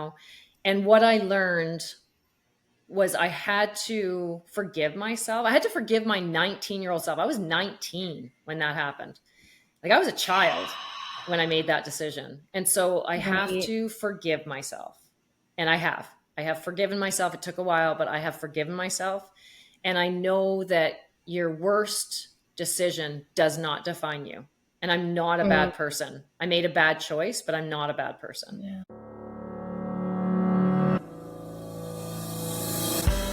now. And what I learned was I had to forgive myself. I had to forgive my 19-year-old self. I was 19 when that happened. Like, I was a child when I made that decision. And so I have Right. to forgive myself. And I have forgiven myself. It took a while, but I have forgiven myself. And I know that your worst decision does not define you. And I'm not a Mm, bad person. I made a bad choice, but I'm not a bad person. yeah.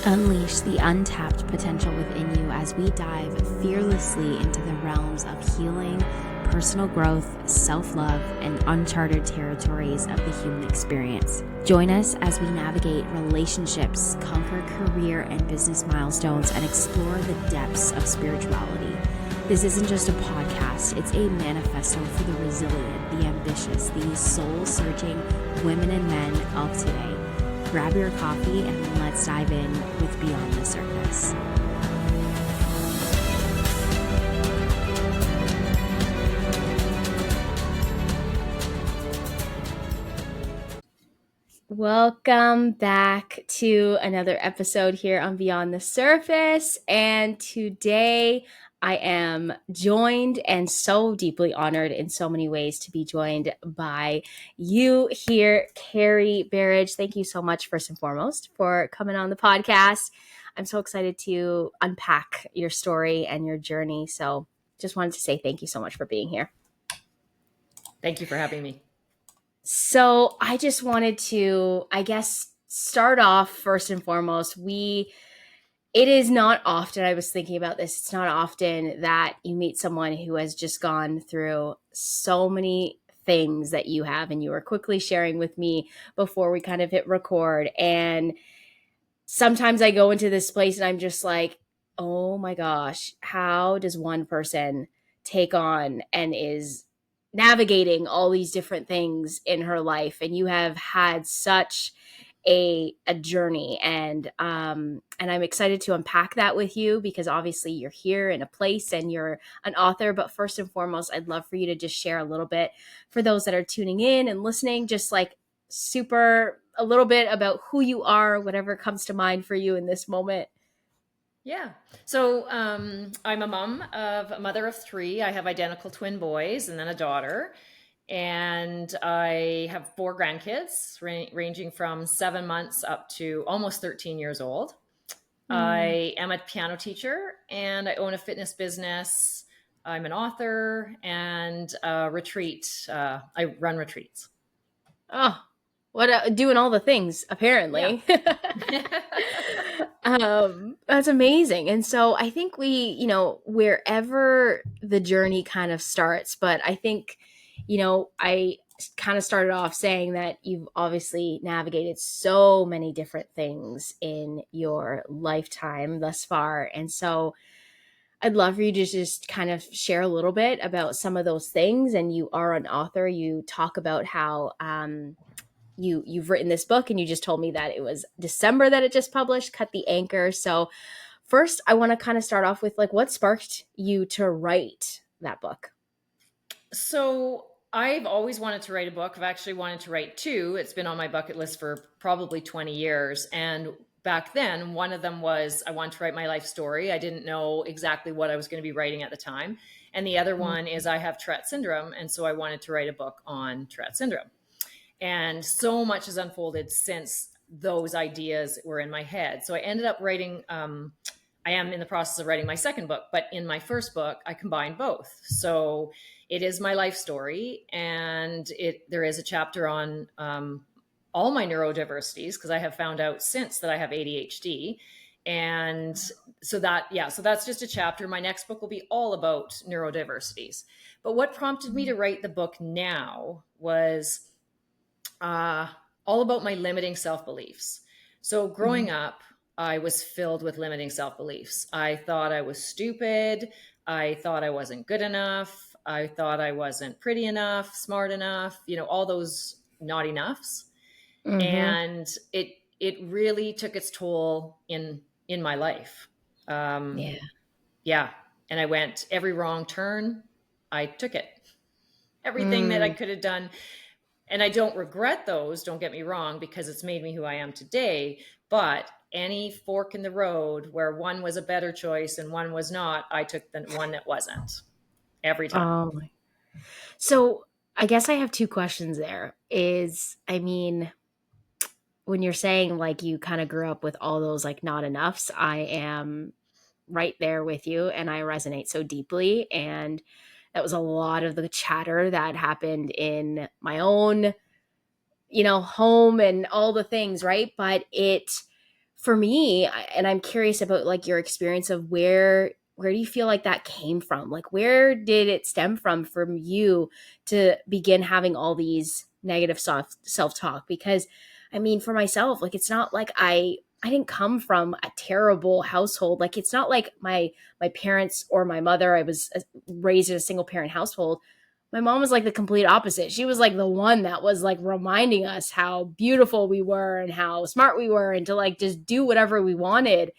Unleash the untapped potential within you as we dive fearlessly into the realms of healing, personal growth, self-love, and uncharted territories of the human experience. Join us as we navigate relationships, conquer career and business milestones, and explore the depths of spirituality. This isn't just a podcast, it's a manifesto for the resilient, the ambitious, the soul-searching women and men of today. Grab your coffee and let's dive in with Beyond the Surface. Welcome back to another episode here on Beyond the Surface. And today I am joined and so deeply honored in so many ways to be joined by you here, Kari Berridge. Thank you so much, first and foremost, for coming on the podcast. I'm so excited to unpack your story and your journey. So just wanted to say thank you so much for being here. Thank you for having me. So I just wanted to, I guess, start off first and foremost. It is not often, I was thinking about this, it's not often that you meet someone who has just gone through so many things that you have, and you were quickly sharing with me before we kind of hit record. And sometimes I go into this place and I'm just like, oh my gosh, how does one person take on and is navigating all these different things in her life? And you have had such a journey, and I'm excited to unpack that with you, because obviously you're here in a place and you're an author. But first and foremost, I'd love for you to just share a little bit for those that are tuning in and listening, just like a little bit about who you are, whatever comes to mind for you in this moment. Yeah. So I'm a mother of three. I have identical twin boys and then a daughter. And I have four grandkids, ranging from 7 months up to almost 13 years old. I am a piano teacher and I own a fitness business. I'm an author and a retreat. I run retreats. Oh, doing all the things, apparently. Yeah. That's amazing. And so I think wherever the journey kind of starts, but I think, I kind of started off saying that you've obviously navigated so many different things in your lifetime thus far. And so I'd love for you to just kind of share a little bit about some of those things. And you are an author. You talk about how, you've written this book, and you just told me that it was December that it just published, Cut the Anchor. So first, I want to kind of start off with, like, what sparked you to write that book? So I've always wanted to write a book. I've actually wanted to write two. It's been on my bucket list for probably 20 years. And back then, one of them was I wanted to write my life story. I didn't know exactly what I was going to be writing at the time. And the other one is I have Tourette syndrome. And so I wanted to write a book on Tourette syndrome. And so much has unfolded since those ideas were in my head. So I ended up writing, I am in the process of writing my second book, but in my first book, I combined both. So it is my life story, and there is a chapter on all my neurodiversities, because I have found out since that I have ADHD. And so that's just a chapter. My next book will be all about neurodiversities. But what prompted me to write the book now was all about my limiting self-beliefs. So growing up, I was filled with limiting self-beliefs. I thought I was stupid. I thought I wasn't good enough. I thought I wasn't pretty enough, smart enough, all those not enoughs. And it really took its toll in my life. Yeah. And I went every wrong turn, I took it. Everything that I could have done. And I don't regret those, don't get me wrong, because it's made me who I am today. But any fork in the road where one was a better choice and one was not, I took the one that wasn't every time. Oh, so I guess I have two questions there. Is, I mean, when you're saying like you kind of grew up with all those like not enoughs, I am right there with you and I resonate so deeply. And that was a lot of the chatter that happened in my own, home and all the things, right? But for me, and I'm curious about like your experience of where do you feel like that came from? Like, where did it stem from you to begin having all these negative self-talk? Because I mean, for myself, like, it's not like I didn't come from a terrible household. Like, it's not like my parents or my mother, I was raised in a single parent household. My mom was like the complete opposite. She was like the one that was like reminding us how beautiful we were and how smart we were and to like just do whatever we wanted.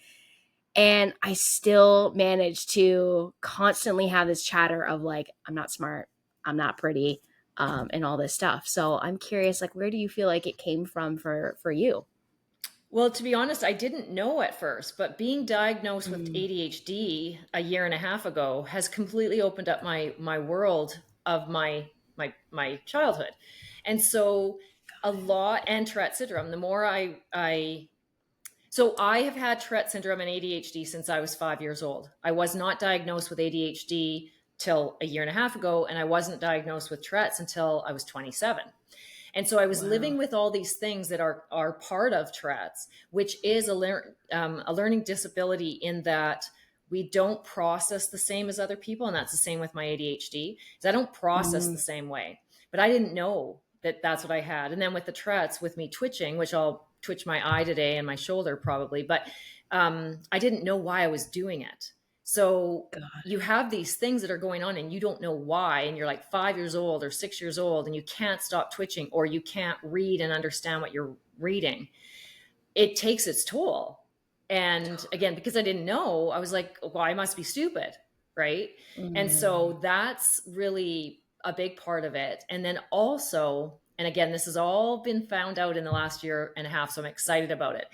And I still managed to constantly have this chatter of like, I'm not smart, I'm not pretty, and all this stuff. So I'm curious, like, where do you feel like it came from for you? Well, to be honest, I didn't know at first, but being diagnosed with Mm. ADHD a year and a half ago has completely opened up my world of my childhood. And so a lot, and Tourette syndrome, the more so I have had Tourette syndrome and ADHD since I was 5 years old. I was not diagnosed with ADHD till a year and a half ago, and I wasn't diagnosed with Tourette's until I was 27. And so I was Wow. living with all these things that are part of Tourette's, which is a learning disability in that we don't process the same as other people. And that's the same with my ADHD, is I don't process the Mm. same way. But I didn't know that that's what I had. And then with the Tourette's, with me twitching, which I'll twitch my eye today and my shoulder probably, but I didn't know why I was doing it. So God. you have these things that are going on and you don't know why, and you're like 5 years old or 6 years old and you can't stop twitching, or you can't read and understand what you're reading. It takes its toll. And again, because I didn't know, I was like, well, I must be stupid, right? And Mm. so that's really a big part of it. And then also, and again, this has all been found out in the last year and a half, so I'm excited about it.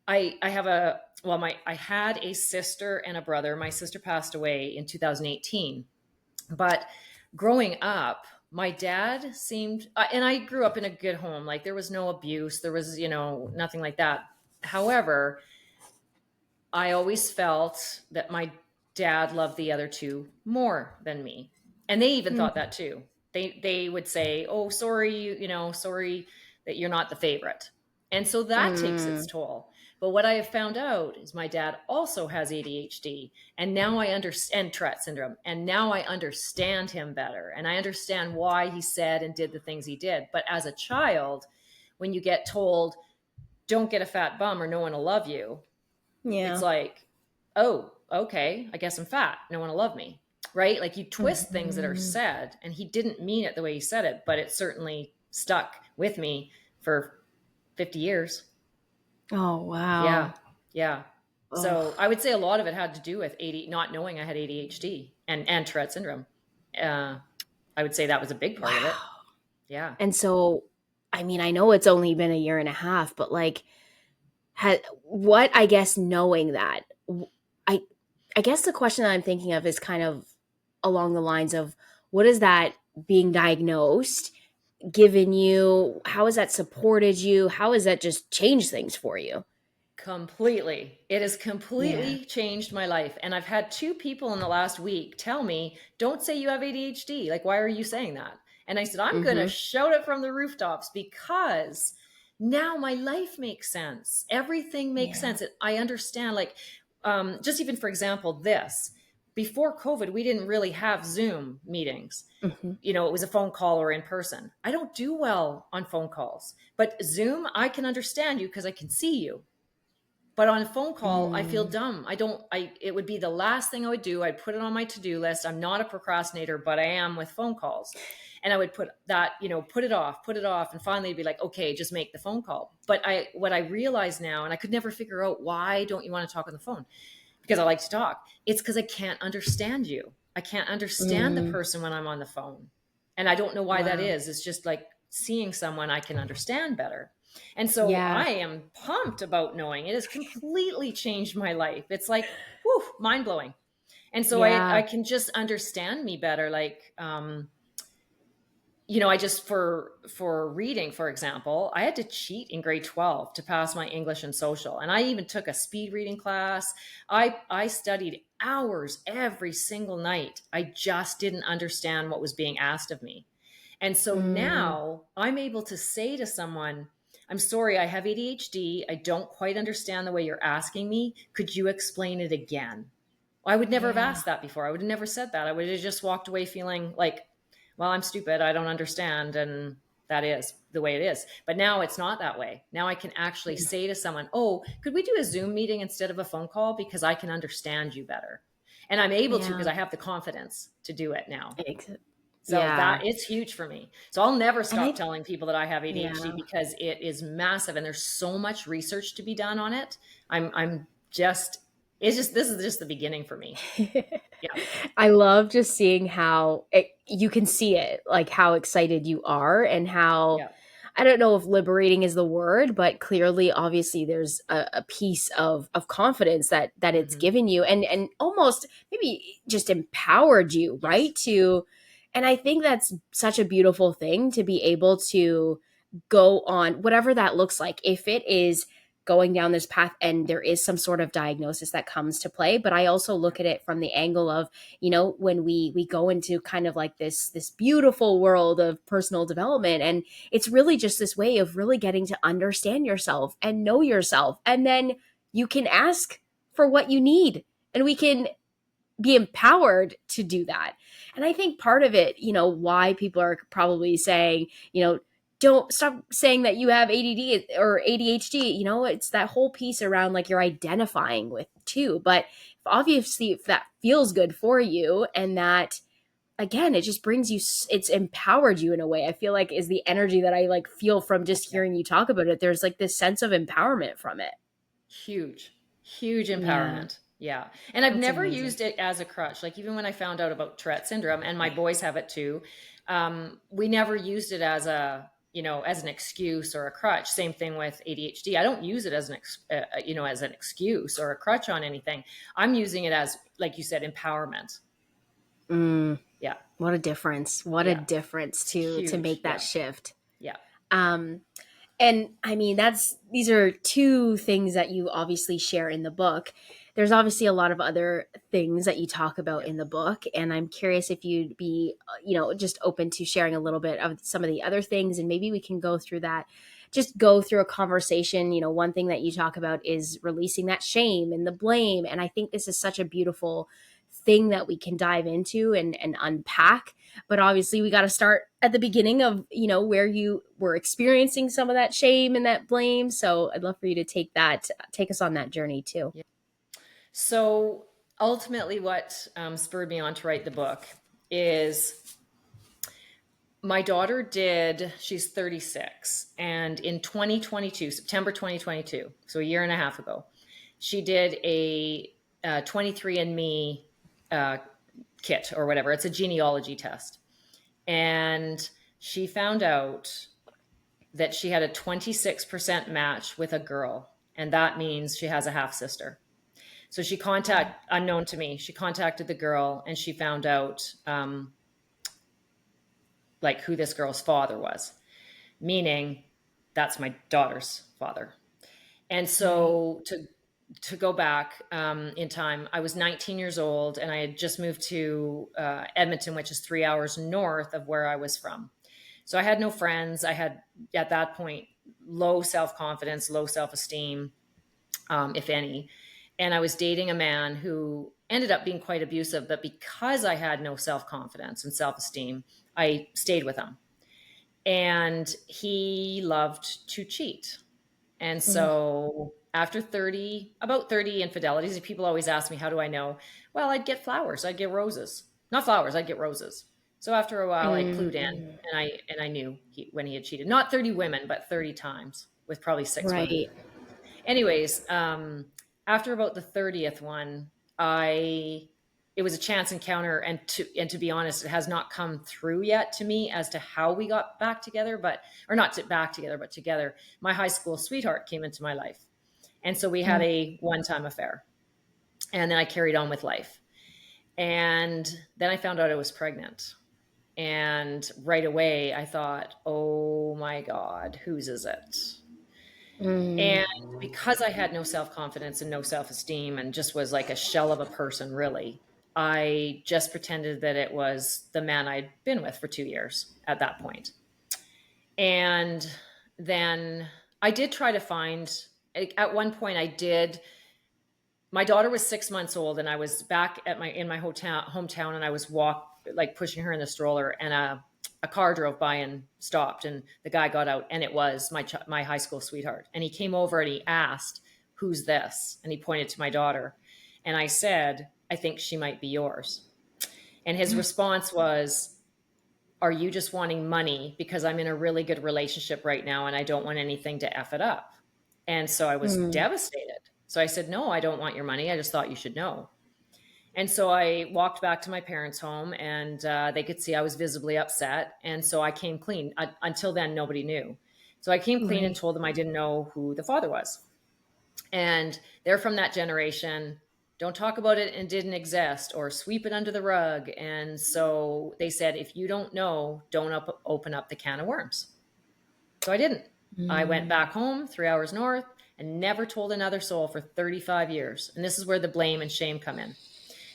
I have a well, my I had a sister and a brother. My sister passed away in 2018, but growing up, my dad seemed, and I grew up in a good home. Like, there was no abuse, there was, nothing like that. However, I always felt that my dad loved the other two more than me. And they even thought Mm. that too. They would say, "Oh, sorry, sorry that you're not the favorite." And so that takes its Mm. toll. But what I have found out is my dad also has ADHD, and now I understand Tourette syndrome, and now I understand him better, and I understand why he said and did the things he did. But as a child, when you get told, "Don't get a fat bum or no one will love you," it's Yeah. like, oh, okay, I guess I'm fat. No one will love me. Right? Like, you twist things that are Mhm. said, and he didn't mean it the way he said it, but it certainly stuck with me for 50 years. Oh, Yeah. wow. Yeah. Oh, So I would say a lot of it had to do with not knowing I had ADHD and Tourette syndrome. Uh, I would say that was a big part of it. wow. Yeah. And so, I mean, I know it's only been a year and a half, but like, what, I guess, knowing that, I, I guess the question that I'm thinking of is kind of along the lines of what is that being diagnosed given you? How has that supported you? How has that just changed things for you? Completely. It has Yeah. completely changed my life. And I've had two people in the last week tell me, "Don't say you have ADHD. Like, why are you saying that?" And I said, "I'm going to Mm-hmm. shout it from the rooftops, because now my life makes sense. Everything makes Yeah. sense. I understand. Like, just even for example, this before COVID, we didn't really have Zoom meetings. Mm-hmm. It was a phone call or in person. I don't do well on phone calls, but Zoom, I can understand you because I can see you. But on a phone call, I feel Mm. dumb. It would be the last thing I would do. I'd put it on my to-do list. I'm not a procrastinator, but I am with phone calls. And I would put that, put it off. And finally it'd be like, okay, just make the phone call. But what I realize now, and I could never figure out, why don't you want to talk on the phone? Because I like to talk. It's because I can't understand you. I can't understand the Mm. person when I'm on the phone. And I don't know why that Wow. is. It's just like seeing someone I can understand better. And so Yeah. I am pumped about knowing it has completely changed my life. It's like, whew, mind blowing. And so I Yeah. can just understand me better. Like, you know, I just for reading, for example, I had to cheat in grade 12 to pass my English and social. And I even took a speed reading class. I studied hours every single night. I just didn't understand what was being asked of me. And so Mm, now I'm able to say to someone, I'm sorry, I have ADHD. I don't quite understand the way you're asking me. Could you explain it again? I would never have yeah. asked that before. I would have never said that. I would have just walked away feeling like, well, I'm stupid. I don't understand. And that is the way it is. But now it's not that way. Now I can actually say to someone, oh, could we do a Zoom meeting instead of a phone call? Because I can understand you better. And I'm able to because Yeah. I have the confidence to do it now. Ex- So that Yeah. it's huge for me. So I'll never And stop I, telling people that I have ADHD yeah. because it is massive and there's so much research to be done on it. I'm just it's just this is just the beginning for me. Yeah. I love just seeing how you can see it, like how excited you are and how, Yeah. I don't know if liberating is the word, but clearly, obviously, there's a piece of confidence that it's Hmm. given you, and almost maybe just empowered you, Yes. right? To, and I think that's such a beautiful thing to be able to go on whatever that looks like. If it is going down this path and there is some sort of diagnosis that comes to play, but I also look at it from the angle of, when we go into kind of like this beautiful world of personal development, and it's really just this way of really getting to understand yourself and know yourself, and then you can ask for what you need, and we can be empowered to do that. And I think part of it, why people are probably saying, don't stop saying that you have ADD or ADHD, it's that whole piece around like you're identifying with too. But obviously, if that feels good for you, and that, again, it just brings you, it's empowered you in a way, I feel like, is the energy that I like feel from just Yeah. hearing you talk about it. There's like this sense of empowerment from it. Huge, huge Yeah, empowerment. Yeah. And I've that's never amazing. used it as a crutch. Like even when I found out about Tourette syndrome and my boys have it too, we never used it as as an excuse or a crutch. Same thing with ADHD. I don't use it as as an excuse or a crutch on anything. I'm using it as, like you said, empowerment. Mm, Yeah. what a difference. What a Yeah. difference It's to huge. make that Yeah. shift. Yeah. Um, and I mean, these are two things that you obviously share in the book. There's obviously a lot of other things that you talk about Yeah. in the book, and I'm curious if you'd be, just open to sharing a little bit of some of the other things, and maybe we can go through that. Just go through a conversation. One thing that you talk about is releasing that shame and the blame, and I think this is such a beautiful thing that we can dive into and unpack. But obviously we got to start at the beginning of, where you were experiencing some of that shame and that blame. So I'd love for you to take us on that journey too. Yeah. So ultimately, what spurred me on to write the book is my daughter she's 36, and in 2022, September 2022, so a year and a half ago, she did a 23andMe uh, kit or whatever. It's a genealogy test. And she found out that she had a 26% match with a girl. And that means she has a half sister. So unknown to me, she contacted the girl and she found out like who this girl's father was, meaning that's my daughter's father. And Right. so to go back in time, I was 19 years old and I had just moved to Edmonton, which is 3 hours north of where I was from. So I had no friends. I had at that point low self confidence, low self esteem, if any. And I was dating a man who ended up being quite abusive. But because I had no self confidence and self esteem, I stayed with him. And he loved to cheat. And Mm, so after about 30 infidelities, people always ask me, how do I know? Well, I'd get flowers. I'd get roses. Not flowers, I'd get roses. So after a while I clued in mm, and I knew when he had cheated. Not 30 women, but 30 times with probably six women. right. Anyways, after about the 30th one, I it was a chance encounter, and to be honest, it has not come through yet to me as to how we got back together, or not back together, but together. My high school sweetheart came into my life, and so we had a one-time affair, and then I carried on with life. And then I found out I was pregnant, and right away I thought, oh my God, whose is it? And because I had no self-confidence and no self-esteem and just was like a shell of a person, really, I just pretended that it was the man I'd been with for 2 years at that point. And then I did try to find, at one point my daughter was 6 months old, and I was back in my hometown, and I was pushing her in the stroller, and a car drove by and stopped, and the guy got out, and it was my high school sweetheart. And he came over and he asked, "Who's this?" And he pointed to my daughter. And I said, "I think she might be yours." And his response was, "Are you just wanting money? Because I'm in a really good relationship right now and I don't want anything to F it up." And so I was devastated. So I said, "No, I don't want your money. I just thought you should know." And so I walked back to my parents' home, and they could see I was visibly upset. And so I came clean. Until then, nobody knew. So I came clean and told them I didn't know who the father was. And they're from that generation. Don't talk about it and didn't exist, or sweep it under the rug. And so they said, if you don't know, don't open up the can of worms. So I didn't. I went back home 3 hours north and never told another soul for 35 years. And this is where the blame and shame come in.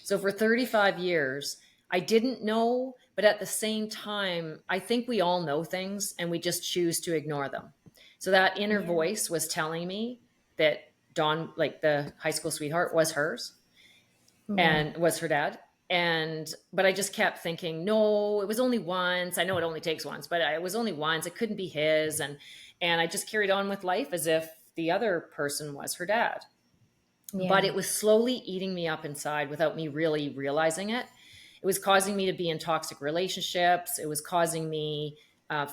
So for 35 years, I didn't know, but at the same time, I think we all know things and we just choose to ignore them. So that inner voice was telling me that Dawn, like the high school sweetheart, was hers and was her dad. But I just kept thinking, no, it was only once. I know it only takes once, but it was only once. It couldn't be his. And I just carried on with life as if the other person was her dad. But it was slowly eating me up inside without me really realizing it. It was causing me to be in toxic relationships. It was causing me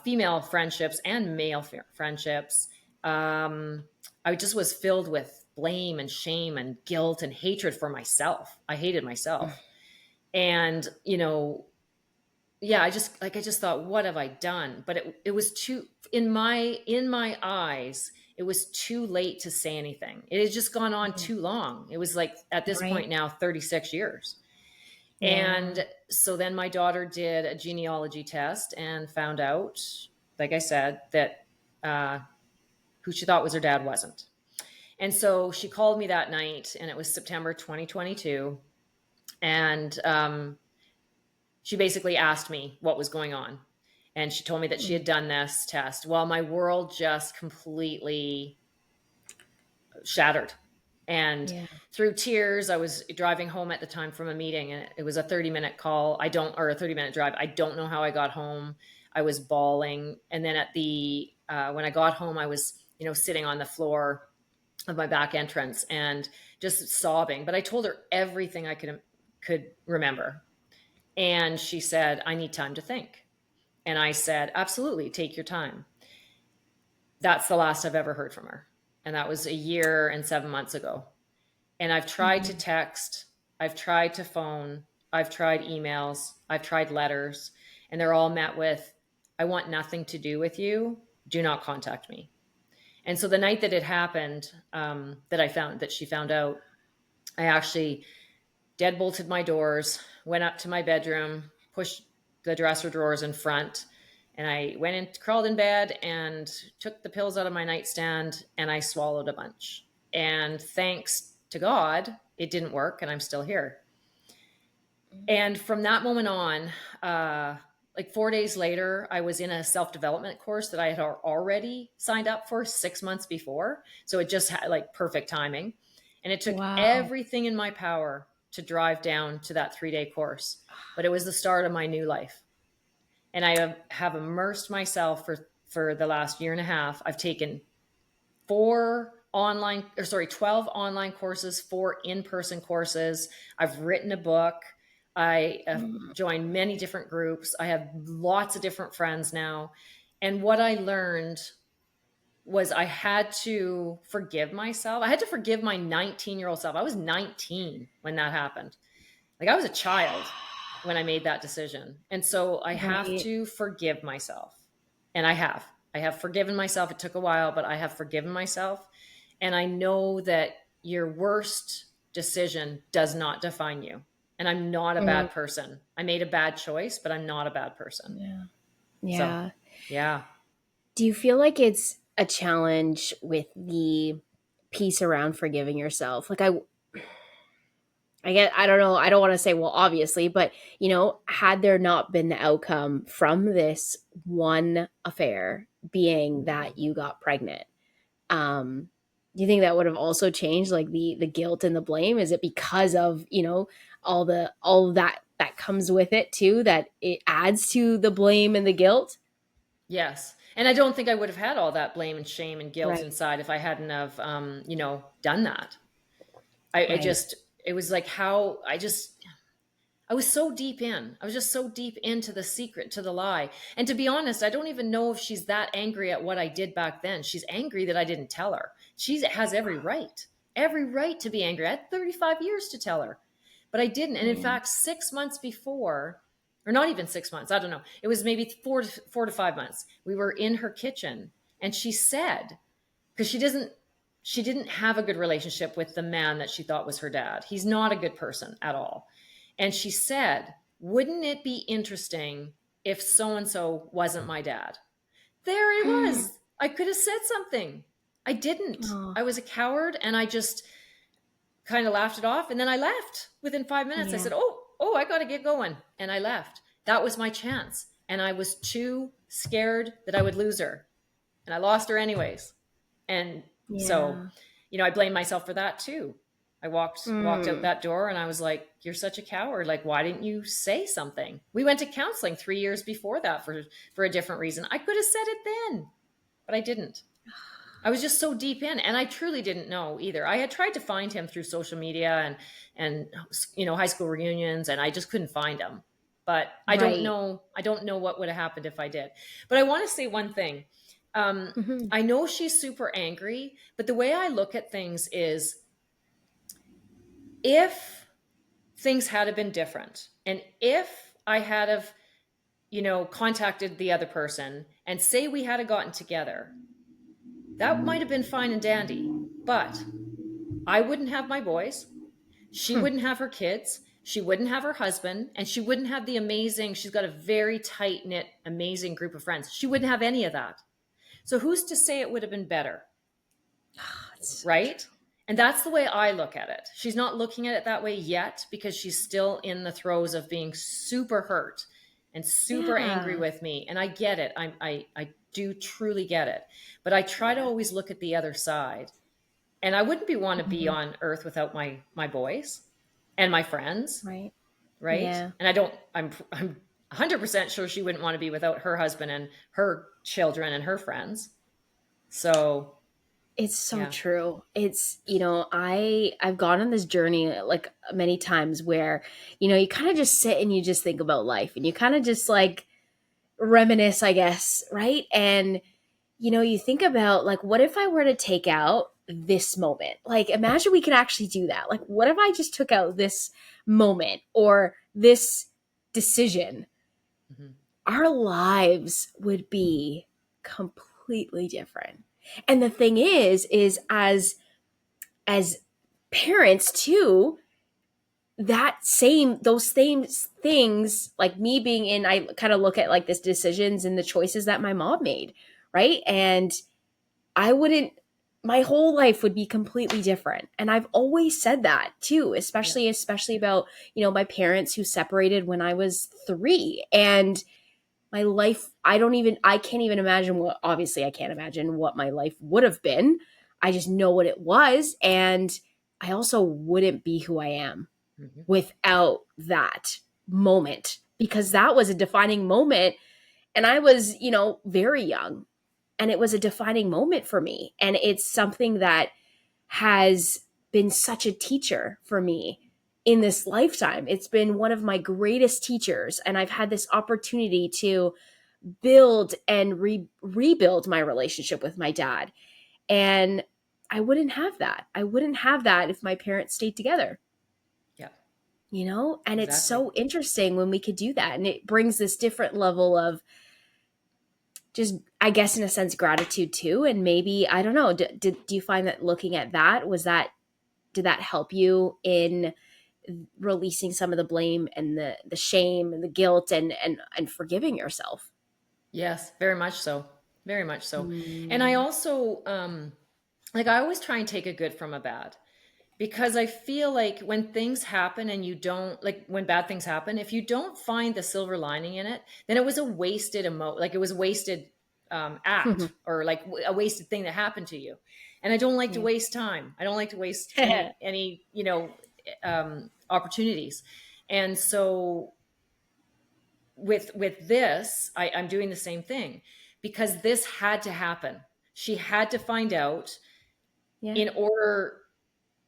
female friendships and male friendships. I just was filled with blame and shame and guilt and hatred for myself. I hated myself. And, I just thought, what have I done? But it was too, in my eyes, it was too late to say anything. It had just gone on too long. It was like, at this point now, 36 years. And so then my daughter did a genealogy test and found out, like I said, that who she thought was her dad wasn't. And so she called me that night, and it was September 2022. And she basically asked me what was going on. And she told me that she had done this test. Well, my world just completely shattered. And through tears, I was driving home at the time from a meeting, and it was a 30-minute call. Or a 30-minute drive. I don't know how I got home. I was bawling. And then when I got home, I was, sitting on the floor of my back entrance and just sobbing. But I told her everything I could remember. And she said, "I need time to think." And I said, "Absolutely, take your time." That's the last I've ever heard from her. And that was 1 year and 7 months ago. And I've tried to text, I've tried to phone, I've tried emails, I've tried letters, and they're all met with, "I want nothing to do with you. Do not contact me." And so the night that it happened, that she found out, I actually deadbolted my doors, went up to my bedroom, pushed the dresser drawers in front, and I went in, crawled in bed, and took the pills out of my nightstand, and I swallowed a bunch. And thanks to God, it didn't work, and I'm still here. And from that moment on, like 4 days later, I was in a self-development course that I had already signed up for 6 months before. So it just had like perfect timing. And it took everything in my power to drive down to that 3-day course. But it was the start of my new life. And I have immersed myself for the last year and a half. I've taken 12 online courses, 4 in-person courses. I've written a book. I have joined many different groups. I have lots of different friends now. And what I learned was I had to forgive myself. I had to forgive my 19-year-old self. I was 19 when that happened. Like I was a child when I made that decision. And so I have Right. to forgive myself. And I have. I have forgiven myself. It took a while, but I have forgiven myself. And I know that your worst decision does not define you. And I'm not a Mm, bad person. I made a bad choice, but I'm not a bad person. yeah. So, Yeah. yeah. Do you feel like it's a challenge with the piece around forgiving yourself? Like I get, I don't know, I don't want to say, well, obviously, but had there not been the outcome from this one affair being that you got pregnant, um, do you think that would have also changed like the guilt and the blame? Is it because of, all that comes with it too, that it adds to the blame and the guilt? Yes. And I don't think I would have had all that blame and shame and guilt Right. inside if I hadn't have, done that. I Right. just, it was like how I was so deep in. I was just so deep into the secret, to the lie. And to be honest, I don't even know if she's that angry at what I did back then. She's angry that I didn't tell her. She has every right to be angry. I had 35 years to tell her, but I didn't. And in Mm. fact, 6 months before, or not even 6 months, I don't know. It was maybe 4 to 5 months. We were in her kitchen and she said, because she didn't have a good relationship with the man that she thought was her dad. He's not a good person at all. And she said, wouldn't it be interesting if so and so wasn't my dad? There he was. I could have said something. I didn't. Oh, I was a coward and I just kind of laughed it off. And then I left within 5 minutes. I yeah. said, oh, I got to get going. And I left. That was my chance. And I was too scared that I would lose her. And I lost her anyways. And so, Yeah. I blame myself for that too. I walked out Mm. that door and I was like, you're such a coward. Like, why didn't you say something? We went to counseling 3 years before that for a different reason. I could have said it then, but I didn't. I was just so deep in, and I truly didn't know either. I had tried to find him through social media and high school reunions, and I just couldn't find him. But I don't Right. know. I don't know what would have happened if I did. But I want to say one thing. Mhm. I know she's super angry, but the way I look at things is, if things had been different, and if I had have, contacted the other person and say we had gotten together, that might have been fine and dandy. But I wouldn't have my boys. She Hmm. wouldn't have her kids. She wouldn't have her husband. And she wouldn't have she's got a very tight knit, amazing group of friends. She wouldn't have any of that. So who's to say it would have been better? It's so true. Right? And that's the way I look at it. She's not looking at it that way yet because she's still in the throes of being super hurt and super angry Yeah. with me. And I get it. I do truly get it. But I try to Yeah. always look at the other side. And I wouldn't want to be Mhm. on earth without my boys and my friends, Right. right? Yeah. And I'm 100% sure she wouldn't want to be without her husband and her children and her friends. So, It's so yeah. true. It's, I've gone on this journey like many times where, you kind of just sit and you just think about life and you kind of just like reminisce, I guess, right? And you think about like, what if I were to take out this moment? Like, imagine we could actually do that. Like, what if I just took out this moment or this decision? Mhm. Our lives would be completely different. And the thing is as parents too, those same things, like me being in, I kind of look at like this decisions and the choices that my mom made, right? And I wouldn't, my whole life would be completely different. And I've always said that too, Yeah. especially about, my parents who separated when I was 3. And my life, I can't even imagine what, obviously I can't imagine what my life would have been. I just know what it was. And I also wouldn't be who I am Mhm. without that moment, because that was a defining moment. And I was, very young, and it was a defining moment for me. And it's something that has been such a teacher for me in this lifetime. It's been one of my greatest teachers. And I've had this opportunity to build and rebuild my relationship with my dad. And I wouldn't have that. I wouldn't have that if my parents stayed together. Yeah. And it's Exactly. so interesting when we could do that. And it brings this different level of just, I guess, in a sense, gratitude too. And maybe, I don't know, do you find that looking at that, did that help you in releasing some of the blame and the shame and the guilt and forgiving yourself? Yes, very much so. Very much so. And I Mm. also, like, I always try and take a good from a bad, because I feel like when things happen and you don't, like, when bad things happen, if you don't find the silver lining in it, then it was a wasted like it was a wasted act, or like a wasted thing that happened to you. And I don't like to Yeah. waste time. I don't like to waste any, opportunities. And so with this, I'm doing the same thing, because this had to happen. She had to find out, Yeah. in order,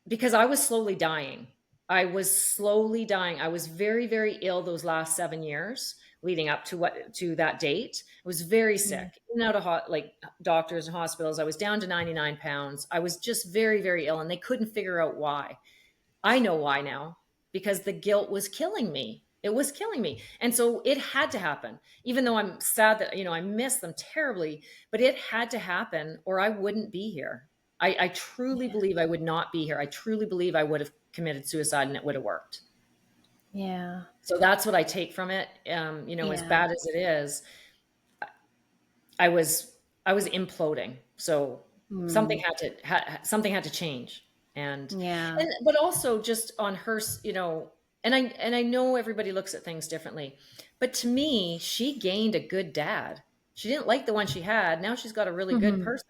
because I was slowly dying. I was slowly dying. I was very, very ill those last 7 years leading up to that date. I was very Yeah. sick, in and out of like doctors and hospitals. I was down to 99 pounds. I was just very, very ill, and they couldn't figure out why. I know why now, because the guilt was killing me. It was killing me. And so it had to happen, even though I'm sad that, I miss them terribly, but it had to happen or I wouldn't be here. I truly Yeah. believe I would not be here. I truly believe I would have committed suicide and it would have worked. Yeah. So that's what I take from it. As Yeah. bad as it is, I was I was imploding. So Mm. something had to change. And Yeah. but also just on her, and I know everybody looks at things differently. But to me, she gained a good dad. She didn't like the one she had. Now she's got a really good Mhm. person.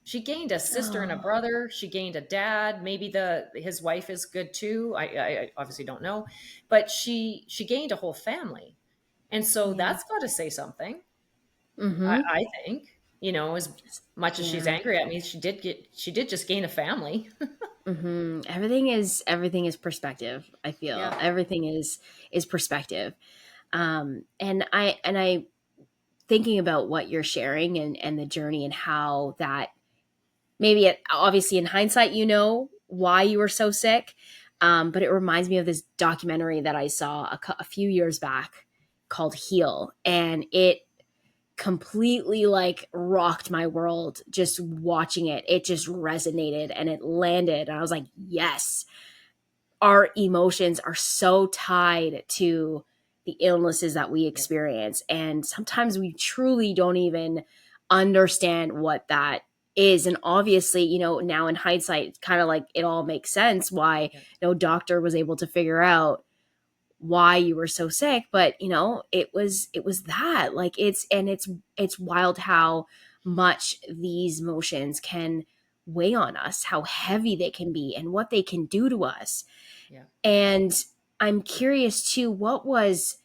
She gained a sister and a Oh, brother. She gained a dad. Maybe his wife is good too. I obviously don't know, but she gained a whole family, and so yeah. that's got to say something. Mhm. I think, as much as she's Yeah. angry at me, she did just gain a family. Everything is perspective. I feel Yeah. everything is perspective. And I thinking about what you're sharing and the journey and how that maybe obviously in hindsight why you were so sick, but it reminds me of this documentary that I saw a few years back called Heal, and it completely like rocked my world. Just watching it just resonated and it landed, and I was like, yes, our emotions are so tied to the illnesses that we Yep. experience. And sometimes we truly don't even understand what that is. And obviously, now in hindsight, kind of like it all makes sense why Yep. no doctor was able to figure out why you were so sick. But it was that, like, it's wild how much these emotions can weigh on us, how heavy they can be and what they can do to us. Yeah. And I'm curious too, what was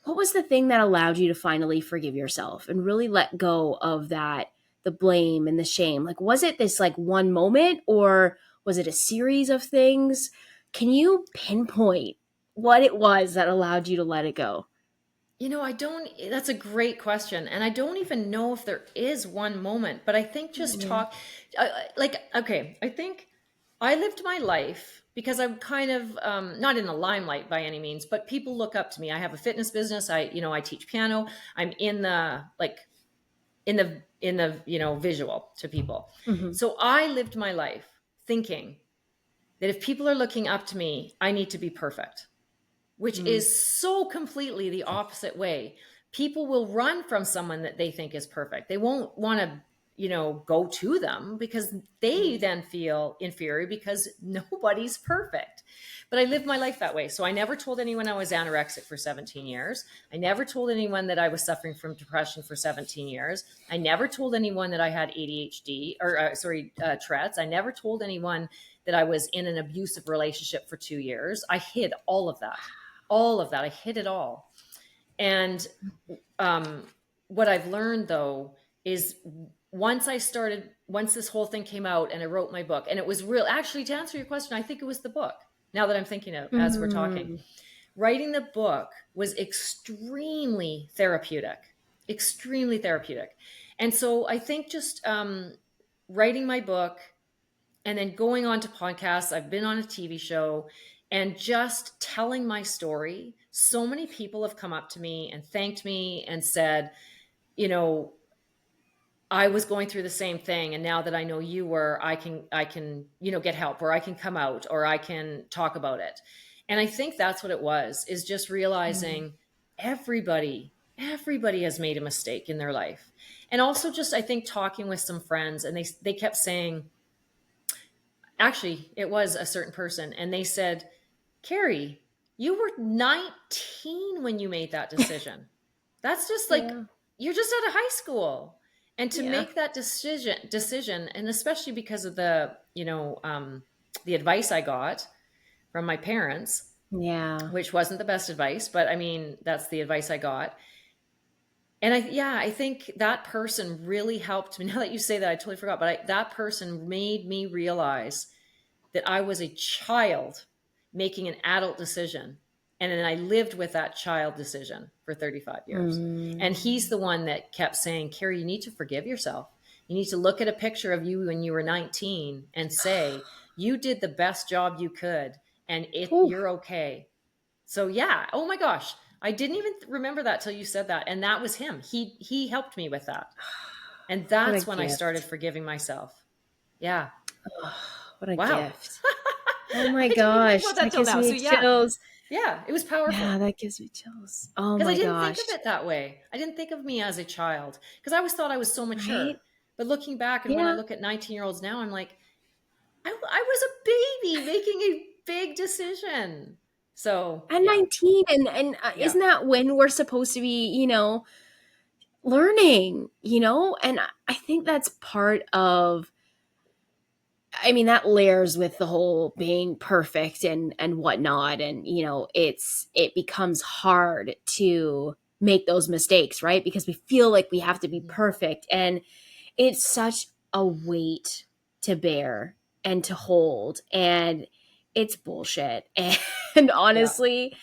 the thing that allowed you to finally forgive yourself and really let go of that, the blame and the shame? Like, was it this like one moment, or was it a series of things? Can you pinpoint what it was that allowed you to let it go? I don't, that's a great question. And I don't even know if there is one moment, but I think just Yeah. like, okay, I think I lived my life because I'm kind of not in the limelight by any means, but people look up to me. I have a fitness business. I teach piano. I'm in the, like, in the visual to people. Hmm. So I lived my life thinking that if people are looking up to me, I need to be perfect, which Mm. is so completely the opposite way. People will run from someone that they think is perfect. They won't want to, go to them because they Mm. then feel inferior because nobody's perfect. But I lived my life that way. So I never told anyone I was anorexic for 17 years. I never told anyone that I was suffering from depression for 17 years. I never told anyone that I had ADHD or, Tourette's. I never told anyone that I was in an abusive relationship for 2 years. I hid all of that. All of that. I hid it all. And um, what I've learned though is once this whole thing came out and I wrote my book, and it was real, actually, to answer your question, I think it was the book. Now that I'm thinking of as we're talking, Mm. writing the book was extremely therapeutic. And so I think just writing my book and then going on to podcasts, I've been on a TV show, And just telling my story, so many people have come up to me and thanked me and said, you know, I was going through the same thing, and now that I know you were, I can, get help, or I can come out, or I can talk about it. And I think that's what it was, is just Mm. realizing everybody has made a mistake in their life. And also just, I think, talking with some friends, and they kept saying, actually, it was a certain person, and they said, Kari, you were 19 when you made that decision. That's just like, Yeah. you're just out of high school. And to Yeah. make that decision, and especially because of the advice I got from my parents, Yeah. which wasn't the best advice, but I mean, that's the advice I got. And I think that person really helped me. Now that you say that, I totally forgot, but that person made me realize that I was a child making an adult decision. And then I lived with that child decision for 35 years. And he's Mm. the one that kept saying, Kari, you need to forgive yourself. You need to look at a picture of you when you were 19 and say, you did the best job you could, and Whew. you're okay. So yeah, oh my gosh, I didn't even remember that till you said that. And that was him. He helped me with that. And What a that's when I started gift. forgiving myself. Yeah. Oh, what a Wow. gift. Oh my I didn't even think gosh, about that that till gives now. So me yeah, chills. yeah, it was Yeah, powerful that gives me chills. Oh because I my didn't think gosh. of it that way. I didn't think of me as a child because I always thought I was so Right? mature. But looking back, and when I Yeah. look at 19-year-olds now, I'm like, I was a baby making a big decision. So At yeah, 19, and yeah, isn't that when we're supposed to be, learning, And I think that's part of, I mean, that layers with the whole being perfect and whatnot. And, it becomes hard to make those mistakes, right? Because we feel like we have to be Mhm. perfect. And it's such a weight to bear and to hold. And it's bullshit. And Yeah, honestly,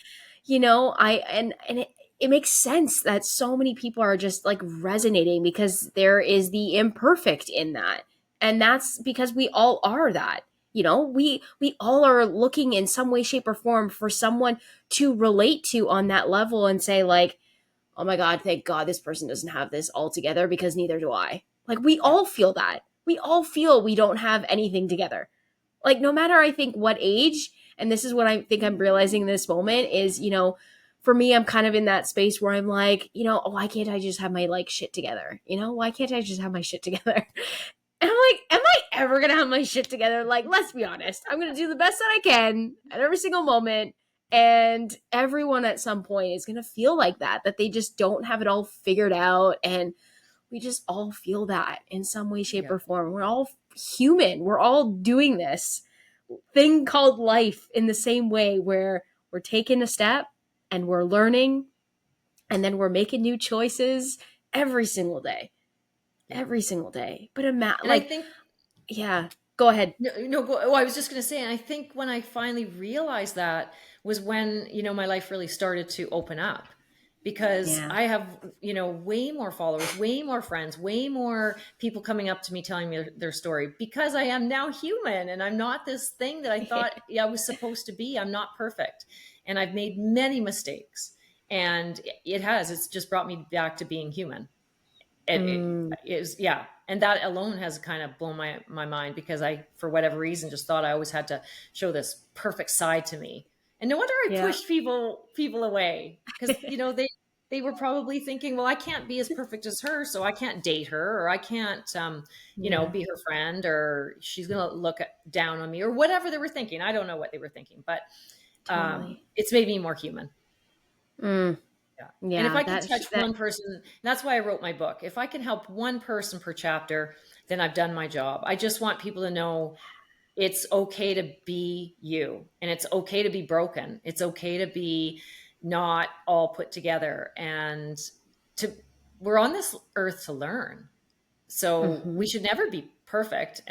it makes sense that so many people are just like resonating because there is the imperfect in that. And that's because we all are that. We all are looking in some way, shape, or form for someone to relate to on that level and say, like, oh my God, thank God this person doesn't have this all together because neither do I. Like, we yeah, all feel that. We all feel we don't have anything together. Like, no matter, I think, what age, and this is what I think I'm realizing in this moment is, for me, I'm kind of in that space where I'm like, oh, why can't I just have my like shit together? Why can't I just have my shit together? And I'm like, am I ever gonna have my shit together? Like, let's be honest. I'm gonna do the best that I can at every single moment. And everyone at some point is gonna feel like that they just don't have it all figured out. And we just all feel that in some way, shape, yeah, or form. We're all human. We're all doing this thing called life in the same way where we're taking a step and we're learning and then we're making new choices every single day. yeah. Every single day. But And I like, think yeah, go ahead. no, no. Oh, I was just going to say, and I think when I finally realized that was when my life really started to open up, because Yeah. I have way more followers, way more friends, way more people coming up to me telling me their story, because I am now human and I'm not this thing that I thought I was supposed to be. I'm not perfect, and I've made many mistakes, and it's just brought me back to being human. It Mm, is, yeah, and that alone has kind of blown my mind, because I, for whatever reason, just thought I always had to show this perfect side to me. And no wonder I yeah. pushed people away, because they were probably thinking, well, I can't be as perfect as her, so I can't date her, or I can't Yeah. be her friend, or she's gonna look down on me, or whatever they were thinking. I don't know what they were thinking, but Totally. it's made me more human. Mm, Yeah. And if yeah. I can touch one person, that's why I wrote my book. If I can help one person per chapter, then I've done my job. I just want people to know it's okay to be you, and it's okay to be broken. It's okay to be not all put together, and to we're on this earth to learn. So hmm we should never be perfect.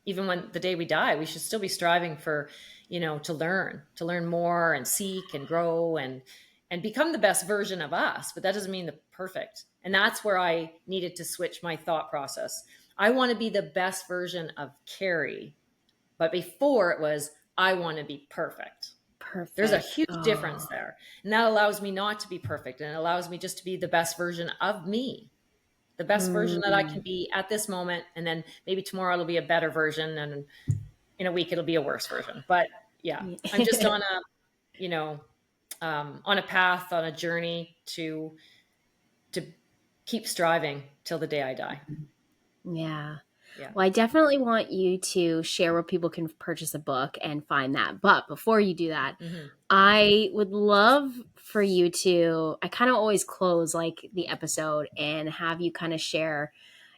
Even when the day we die, we should still be striving for, to learn more and seek and grow and become the best version of us. But that doesn't mean the perfect. And that's where I needed to switch my thought process. I want to be the best version of Kari, but before it was, I want to be perfect. Perfect. There's a huge difference Oh. there. And that allows me not to be perfect. And it allows me just to be the best version of me, the best version that I can Mm. be at this moment. And then maybe tomorrow it'll be a better version. And in a week, it'll be a worse version. But yeah, I'm just on a, you know, on a path, on a journey to keep striving till the day I die. Yeah. Yeah. Well, I definitely want you to share where people can purchase a book and find that. But before you do that, Mm-hmm. I would love for you to, I kind of always close like the episode and have you kind of share,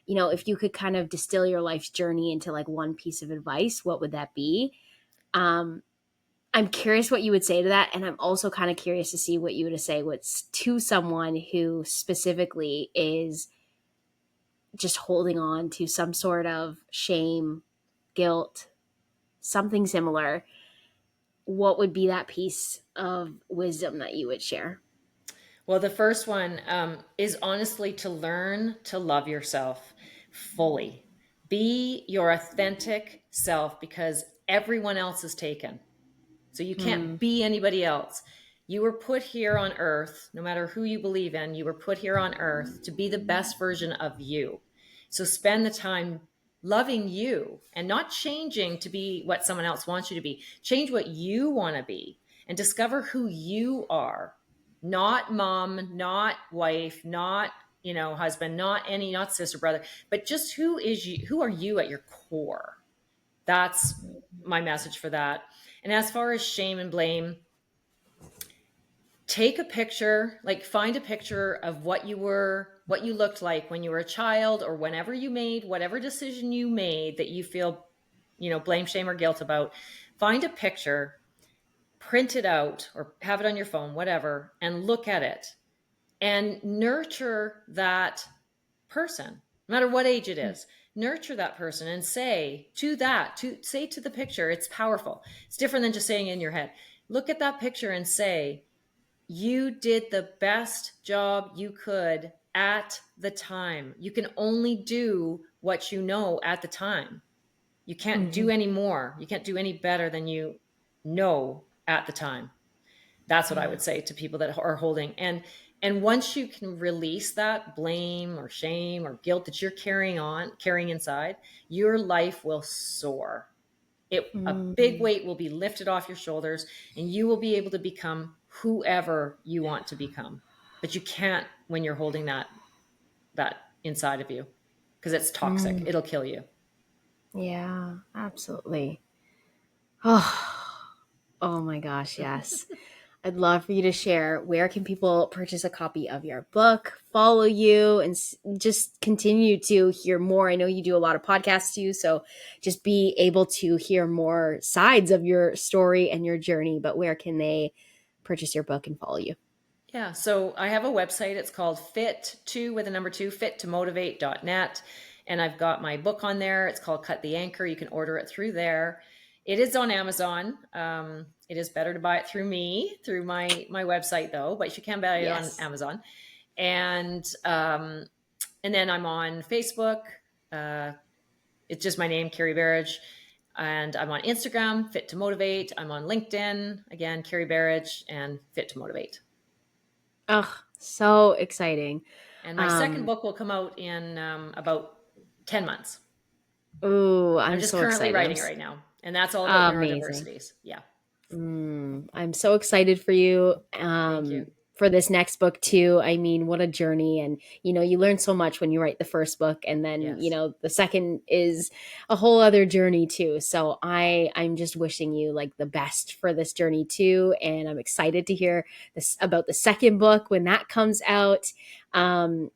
if you could kind of distill your life's journey into like one piece of advice, what would that be? Um, I'm curious what you would say to that. And I'm also kind of curious to see what you would say what's to someone who specifically is just holding on to some sort of shame, guilt, something similar. What would be that piece of wisdom that you would share? Well, the first one is honestly to learn to love yourself fully. Be your authentic self because everyone else is taken. So you Hmm. can't be anybody else. You were put here on earth, no matter who you believe in, you were put here on earth to be the best version of you. So spend the time loving you and not changing to be what someone else wants you to be. Change what you want to be and discover who you are. Not mom, not wife, not husband, not sister, brother, but just who is you, who are you at your core? That's my message for that. And as far as shame and blame, take a picture, like find a picture of what you looked like when you were a child or whenever you made whatever decision you made that you feel, blame, shame, or guilt about. Find a picture, print it out or have it on your phone, whatever, and look at it and nurture that person, no matter what age it is. Nurture that person and say to the picture, it's powerful. It's different than just saying in your head. Look at that picture and say, you did the best job you could at the time. You can only do what you know at the time. You can't Mm-hmm. do any more. You can't do any better than you know at the time. That's what I Yeah. would say to people that are holding. And once you can release that blame or shame or guilt that you're carrying inside, your life will soar. A big Mm. weight will be lifted off your shoulders and you will be able to become whoever you want to become. But you can't when you're holding that inside of you because it's toxic. Mm. It'll kill you. Yeah, absolutely. Oh, oh my gosh, yes. I'd love for you to share where can people purchase a copy of your book, follow you, and just continue to hear more. I know you do a lot of podcasts too, so just be able to hear more sides of your story and your journey. But where can they purchase your book and follow you? Yeah. So I have a website. It's called fit2motivate.net. And I've got my book on there. It's called Cut the Anchor. You can order it through there. It is on Amazon. It is better to buy it through me, through my website though, but you can buy it on Yes. Amazon. And then I'm on Facebook. It's just my name, Kari Berridge. And I'm on Instagram, Fit to Motivate. I'm on LinkedIn, again, Kari Berridge and Fit to Motivate. Oh, so exciting. And my second book will come out in about 10 months. Ooh, I'm I'm just so currently excited. writing it right now. And that's all about Amazing. neurodiversities. Yeah. I'm so excited for you. Thank you. For this next book too. I mean, what a journey. And, you learn so much when you write the first book. And then, Yes. the second is a whole other journey too. So I'm just wishing you like the best for this journey too. And I'm excited to hear this about the second book when that comes out. And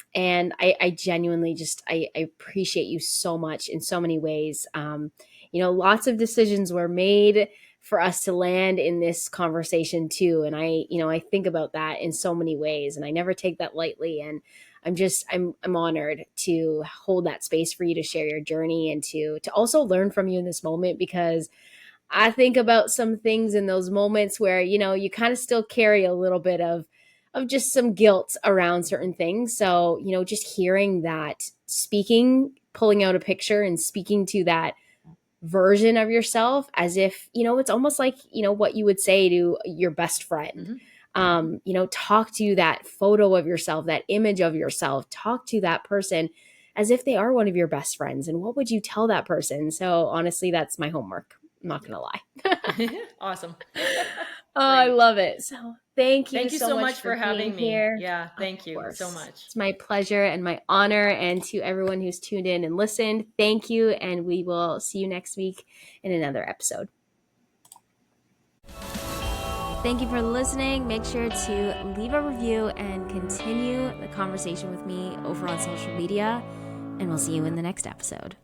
I genuinely I appreciate you so much in so many ways. Lots of decisions were made for us to land in this conversation too. And I think about that in so many ways and I never take that lightly. And I'm honored to hold that space for you to share your journey and to also learn from you in this moment, because I think about some things in those moments where, you kind of still carry a little bit of just some guilt around certain things. So, just hearing that, pulling out a picture and speaking to that version of yourself, as if, it's almost like, what you would say to your best friend. Talk to that photo of yourself, that image of yourself, talk to that person as if they are one of your best friends. And what would you tell that person? So honestly, that's my homework. I'm not going to lie. Awesome. Oh, I love it. So thank you so much for having me here. Yeah, thank you so much. It's my pleasure and my honor. And to everyone who's tuned in and listened, thank you. And we will see you next week in another episode. Thank you for listening. Make sure to leave a review and continue the conversation with me over on social media. And we'll see you in the next episode.